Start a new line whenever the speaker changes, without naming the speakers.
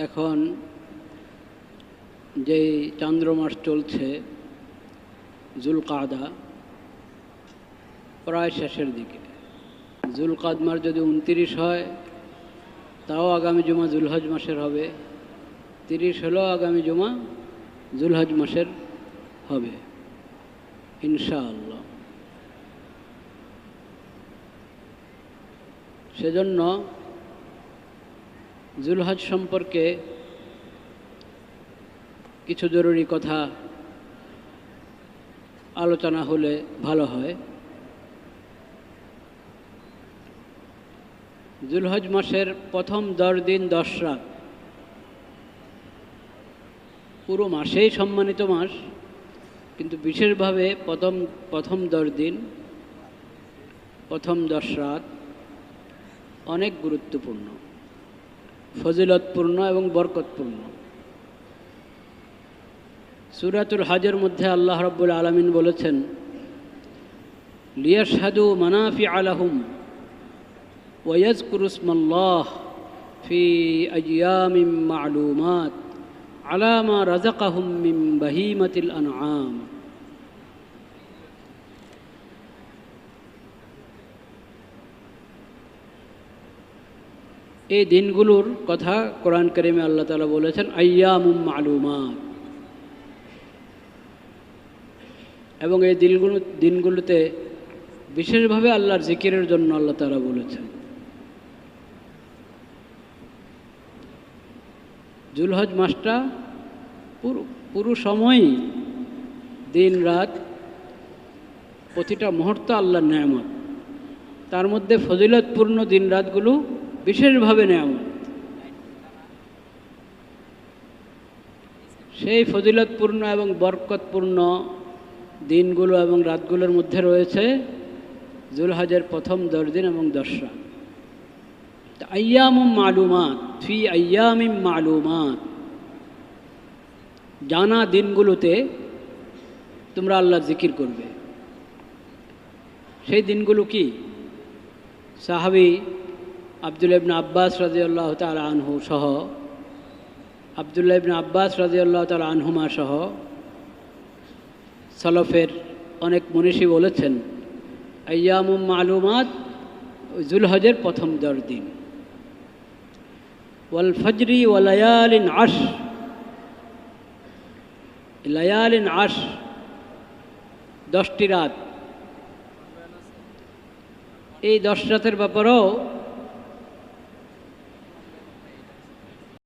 এখন যেই চান্দ্রমাস চলছে জুলকাদা, প্রায় শেষের দিকে। জুলকাদমার যদি 29 হয় তাও আগামী জুমা জুলহজ মাসের হবে, 30 হলেও আগামী জুমা জুলহজ মাসের হবে ইনশাআল্লাহ। সেজন্য জুলহজ সম্পর্কে কিছু জরুরি কথা আলোচনা হলে ভালো হয়। জুলহজ মাসের প্রথম 10 দিন 10 রাত, পুরো মাসেই সম্মানিত মাস, কিন্তু বিশেষভাবে প্রথম 10 দিন প্রথম 10 রাত অনেক গুরুত্বপূর্ণ, ফজিলতপূর্ণ এবং বরকতপূর্ণ। সূরাতুল হজের মধ্যে আল্লাহ রাব্বুল আলামিন বলেছেন, লিয়াশহাদু মানাফিআ লাহুম ওয়া ইয়াযকুরু ইসমাল্লাহ ফি আইয়ামিম মা'লুমাত আলা মা রাযাকাহুম মিন বাহিমাতিল আনআম। এই দিনগুলোর কথা কোরআন কারিমে আল্লাহ তাআলা বলেছেন আইয়ামুম মা'লুমাত, এবং এই দিনগুলোতে বিশেষভাবে আল্লাহর জিকিরের জন্য আল্লাহ তাআলা বলেছেন। জুলহজ মাসটা পুরো সময়ই দিন রাত, প্রতিটা মুহূর্ত আল্লাহর নেয়ামত। তার মধ্যে ফজিলতপূর্ণ দিন রাতগুলো বিশেষভাবে নেয়ামত। সেই ফজিলতপূর্ণ এবং বরকতপূর্ণ দিনগুলো এবং রাতগুলোর মধ্যে রয়েছে জুলহজের প্রথম 10 দিন এবং 10 রাত। আইয়ামুম মা'লুমাত ফি আইয়ামিম মা'লুমাত, জানা দিনগুলোতে তোমরা আল্লাহর জিকির করবে। সেই দিনগুলো কি? সাহাবী আব্দুল্লাহ ইবনে আব্বাস রাদিয়াল্লাহু তাআলা আনহু সহ, আব্দুল্লাহ ইবনে আব্বাস রাদিয়াল্লাহু তাআলা আনহুমা সহ সালাফের অনেক মনীষী বলেছেন আইয়ামুম মা'লুমাত জুলহজের প্রথম 10 দিন। ওয়াল ফজরি ওয়া লায়ালিন আশর, লায়ালিন আশর 10টি রাত। এই 10 রাতের ব্যাপারেও